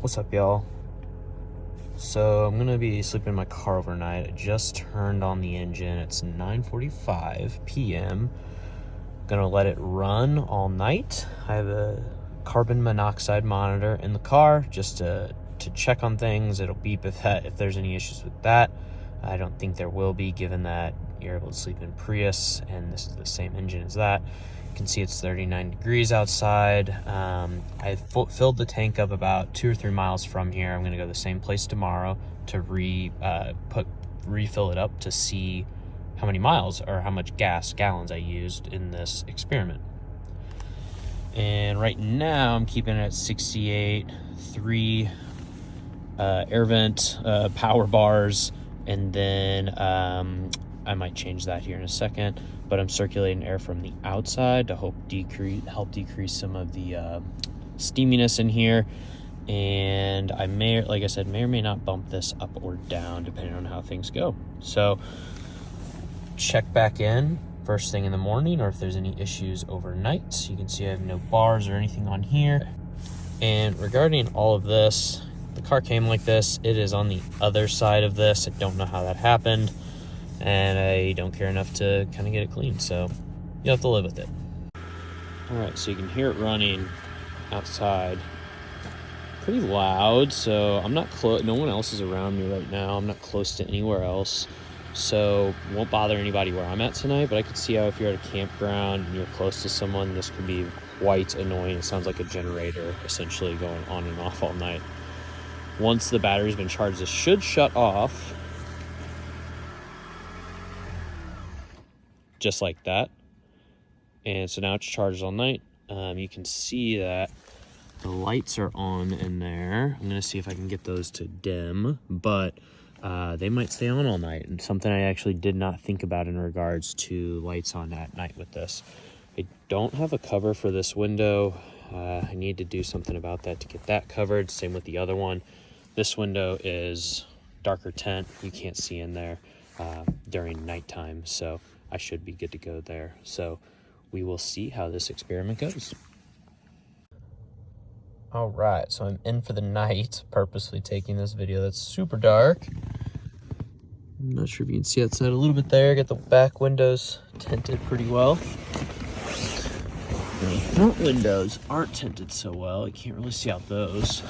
What's up, y'all? So I'm gonna be sleeping in my car overnight. I just turned on the engine. It's 9:45 p.m. Gonna let it run all night. I have a carbon monoxide monitor in the car just to check on things. It'll beep if there's any issues with that. I don't think there will be, given that you're able to sleep in Prius and this is the same engine as that. You can see it's 39 degrees outside. I filled the tank up about 2 or 3 miles from here. I'm gonna go to the same place tomorrow to refill it up to see how many miles or how much gallons I used in this experiment. And right now I'm keeping it at 68, 3 air vent power bars, and then I might change that here in a second, but I'm circulating air from the outside to help decrease some of the steaminess in here. And I may, like I said, may or may not bump this up or down depending on how things go. So check back in first thing in the morning, or if there's any issues overnight. So you can see I have no bars or anything on here. And regarding all of this, the car came like this. It is on the other side of this. I don't know how that happened, and I don't care enough to kind of get it clean, so you'll have to live with it. All right, so you can hear it running outside. Pretty loud, so I'm not close. No one else is around me right now. I'm not close to anywhere else, so won't bother anybody where I'm at tonight. But I could see how if you're at a campground and you're close to someone, this could be quite annoying. It sounds like a generator essentially going on and off all night. Once the battery's been charged, this should shut off just like that. And so now it's charged all night. You can see that the lights are on in there. I'm gonna see if I can get those to dim, but they might stay on all night. And something I actually did not think about in regards to lights on at night with this. I don't have a cover for this window. I need to do something about that to get that covered. Same with the other one. This window is darker tint. You can't see in there during nighttime, so I should be good to go there. So we will see how this experiment goes. All right, so I'm in for the night, purposely taking this video that's super dark. I'm not sure if you can see outside a little bit there. Got the back windows tinted pretty well. The front windows aren't tinted so well. You can't really see out those.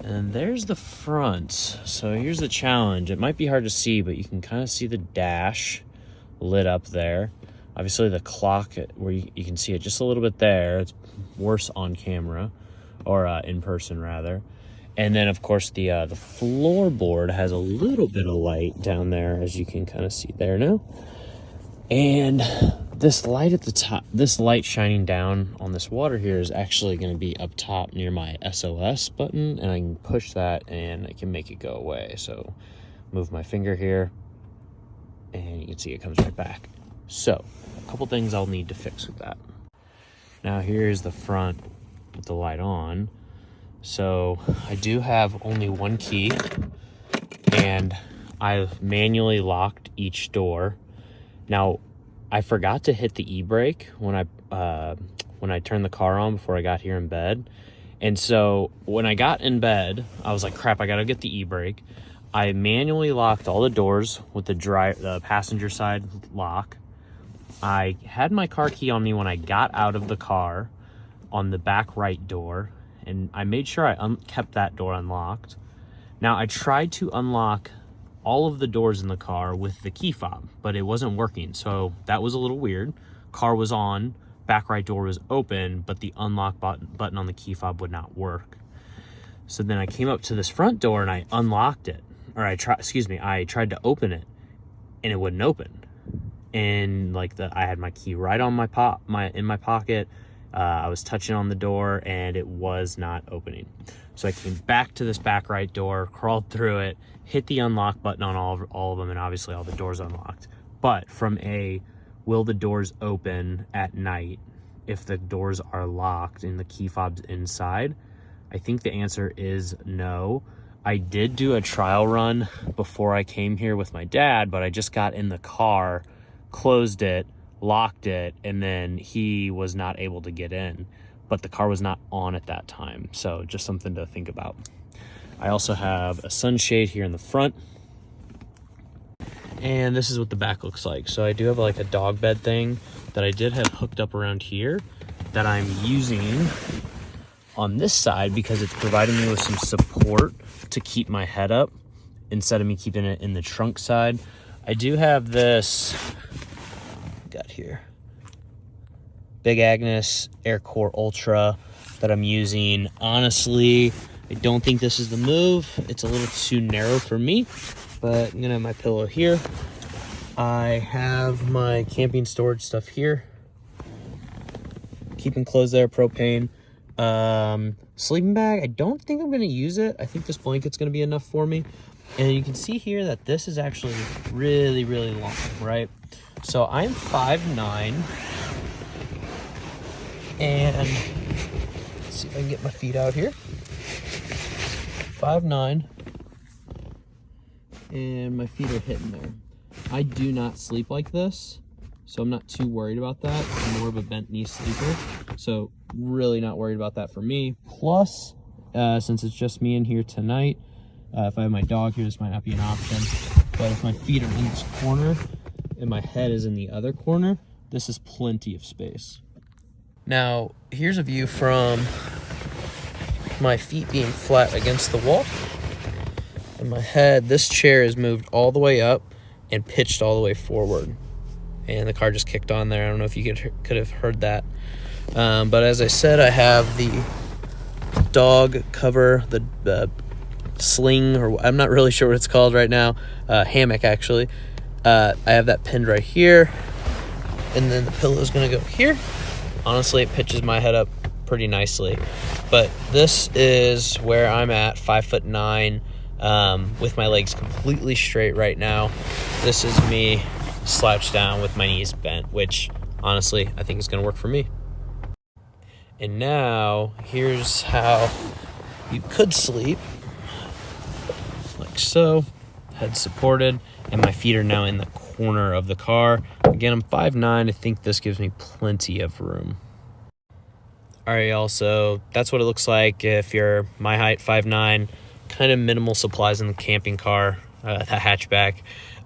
And there's the front. So here's the challenge. It might be hard to see, but you can kind of see the dash lit up there. Obviously the clock, where you can see it just a little bit there. It's worse on camera, or in person rather. And then of course the floorboard has a little bit of light down there, as you can kind of see there now. And this light at the top, this light shining down on this water here, is actually going to be up top near my SOS button, and I can push that and I can make it go away. So move my finger here and you can see it comes right back. So a couple things I'll need to fix with that. Now here's the front with the light on. So I do have only one key, and I've manually locked each door. Now I forgot to hit the e-brake when I turned the car on before I got here in bed. And so when I got in bed, I was like, crap, I gotta get the e-brake. I manually locked all the doors with the passenger side lock. I had my car key on me when I got out of the car on the back right door, and I made sure I kept that door unlocked. Now I tried to unlock all of the doors in the car with the key fob, but it wasn't working. So that was a little weird. Car was on, back right door was open, but the unlock button on the key fob would not work. So then I came up to this front door and I unlocked it, or I tried to open it and it wouldn't open. And like I had my key right on in my pocket. I was touching on the door and it was not opening. So I came back to this back right door, crawled through it, hit the unlock button on all of them, and obviously all the doors unlocked. But from will the doors open at night if the doors are locked and the key fob's inside? I think the answer is no. I did do a trial run before I came here with my dad, but I just got in the car, closed it, locked it, and then he was not able to get in. but the car was not on at that time. So just something to think about. I also have a sunshade here in the front. And this is what the back looks like. So I do have like a dog bed thing that I did have hooked up around here that I'm using on this side because it's providing me with some support to keep my head up instead of me keeping it in the trunk side. I do have this, got here, Big Agnes AirCore Ultra that I'm using. Honestly, I don't think this is the move. It's a little too narrow for me, but I'm gonna have my pillow here. I have my camping storage stuff here. Keeping clothes there, propane. Sleeping bag, I don't think I'm gonna use it. I think this blanket's gonna be enough for me. And you can see here that this is actually really, really long, right? So I'm 5'9", and let's see if I can get my feet out here. 5'9", and my feet are hitting there. I do not sleep like this, so I'm not too worried about that. I'm more of a bent knee sleeper, so really not worried about that for me. Plus, since it's just me in here tonight, if I have my dog here, this might not be an option, but if my feet are in this corner and my head is in the other corner, this is plenty of space. Now, here's a view from my feet being flat against the wall. And my head, this chair is moved all the way up and pitched all the way forward. And the car just kicked on there. I don't know if you could have heard that. But as I said, I have the dog cover, the sling, or I'm not really sure what it's called right now. Hammock, actually. I have that pinned right here. And then the pillow is going to go here. Honestly, it pitches my head up pretty nicely. But this is where I'm at, 5'9", with my legs completely straight right now. This is me slouched down with my knees bent, which honestly I think is going to work for me. And now here's how you could sleep, like so, head supported, and my feet are now in the corner of the car. Again, I'm 5'9". I think this gives me plenty of room. All right, y'all, so that's what it looks like if you're my height, 5'9", kind of minimal supplies in the camping car, the hatchback,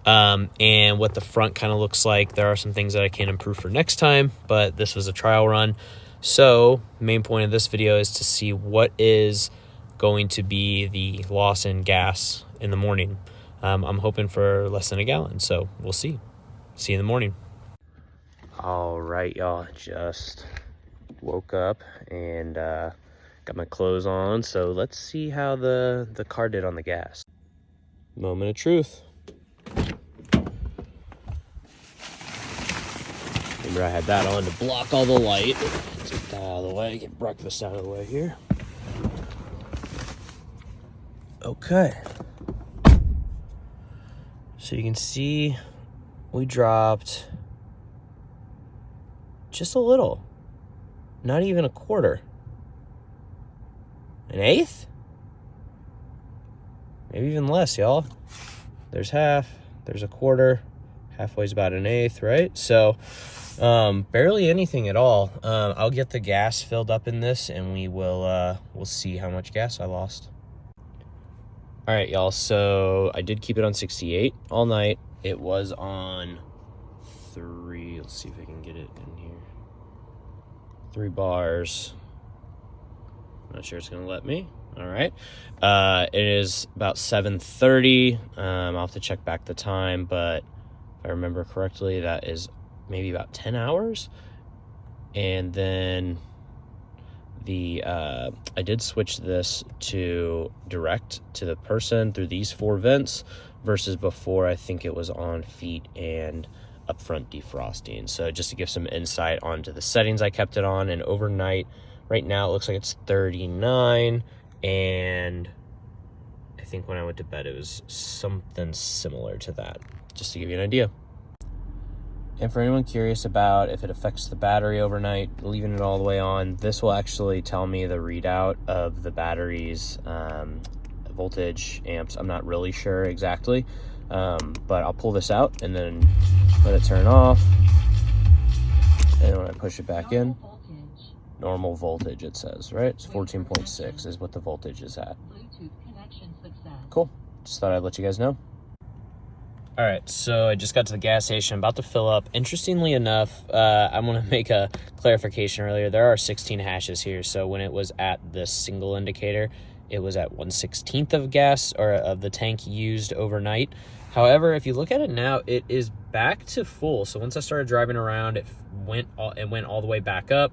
and what the front kind of looks like. There are some things that I can improve for next time, but this was a trial run. So main point of this video is to see what is going to be the loss in gas in the morning. I'm hoping for less than a gallon, so we'll see. See you in the morning. All right, y'all, just woke up and got my clothes on, so let's see how the car did on the gas. Moment of truth. Remember, I had that on to block all the light. Take that out of the way, get breakfast out of the way here. Okay, so you can see we dropped just a little. Not even a quarter. An eighth? Maybe even less, y'all. There's half, there's a quarter, halfway's about an eighth, right? So barely anything at all. I'll get the gas filled up in this and we'll see how much gas I lost. All right, y'all, so I did keep it on 68 all night. It was on 3, let's see if I can get it in here. 3 bars. Not sure it's gonna let me. All right. It is about 7:30. I'll have to check back the time, but if I remember correctly, that is maybe about 10 hours. And then I did switch this to direct to the person through these 4 vents versus before I think it was on feet and upfront defrosting. So just to give some insight onto the settings I kept it on, and overnight, right now it looks like it's 39, and I think when I went to bed it was something similar to that, just to give you an idea. And for anyone curious about if it affects the battery overnight, leaving it all the way on, this will actually tell me the readout of the battery's voltage, amps. I'm not really sure exactly, but I'll pull this out and then let it turn off. And when I push it back in, normal voltage, it says, right? It's 14.6 is what the voltage is at. Cool. Just thought I'd let you guys know. All right, so I just got to the gas station, about to fill up. Interestingly enough, I want to make a clarification earlier. There are 16 hashes here, so when it was at the single indicator, it was at 1/16 of gas, or of the tank used overnight. However, if you look at it now, it is back to full. So once I started driving around, it went all the way back up.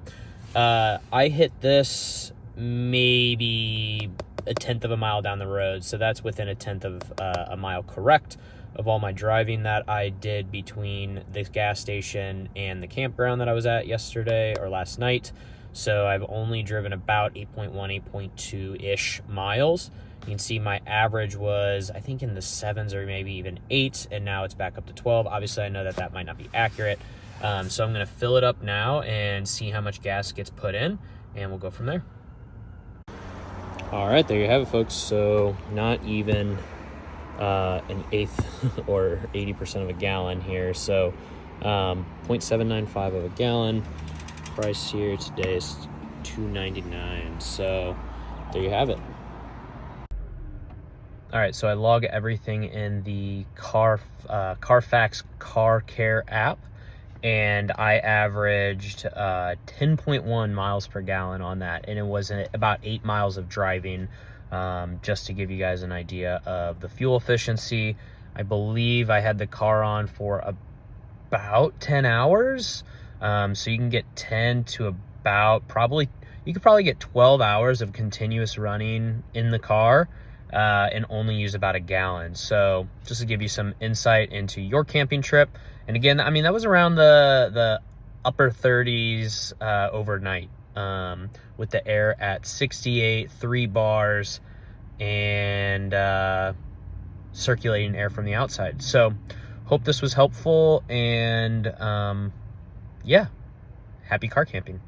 I hit this maybe 1/10 of a mile down the road, so that's within 1/10 of a mile correct of all my driving that I did between the gas station and the campground that I was at yesterday or last night. So I've only driven about 8.1, 8.2-ish miles. You can see my average was, I think, in the 7s or maybe even 8, and now it's back up to 12. Obviously, I know that that might not be accurate. So I'm going to fill it up now and see how much gas gets put in, and we'll go from there. All right, there you have it, folks. So not even an eighth or 80% of a gallon here. So 0.795 of a gallon. Price here today is $2.99. So there you have it. All right, so I log everything in the Carfax Car Care app, and I averaged 10.1 miles per gallon on that, and it was about 8 miles of driving, just to give you guys an idea of the fuel efficiency. I believe I had the car on for about 10 hours, so you can get 10 to about you could probably get 12 hours of continuous running in the car, and only use about a gallon. So just to give you some insight into your camping trip. And again, I mean, that was around the upper 30s overnight, with the air at 68, 3 bars, and circulating air from the outside. So hope this was helpful, and yeah, happy car camping.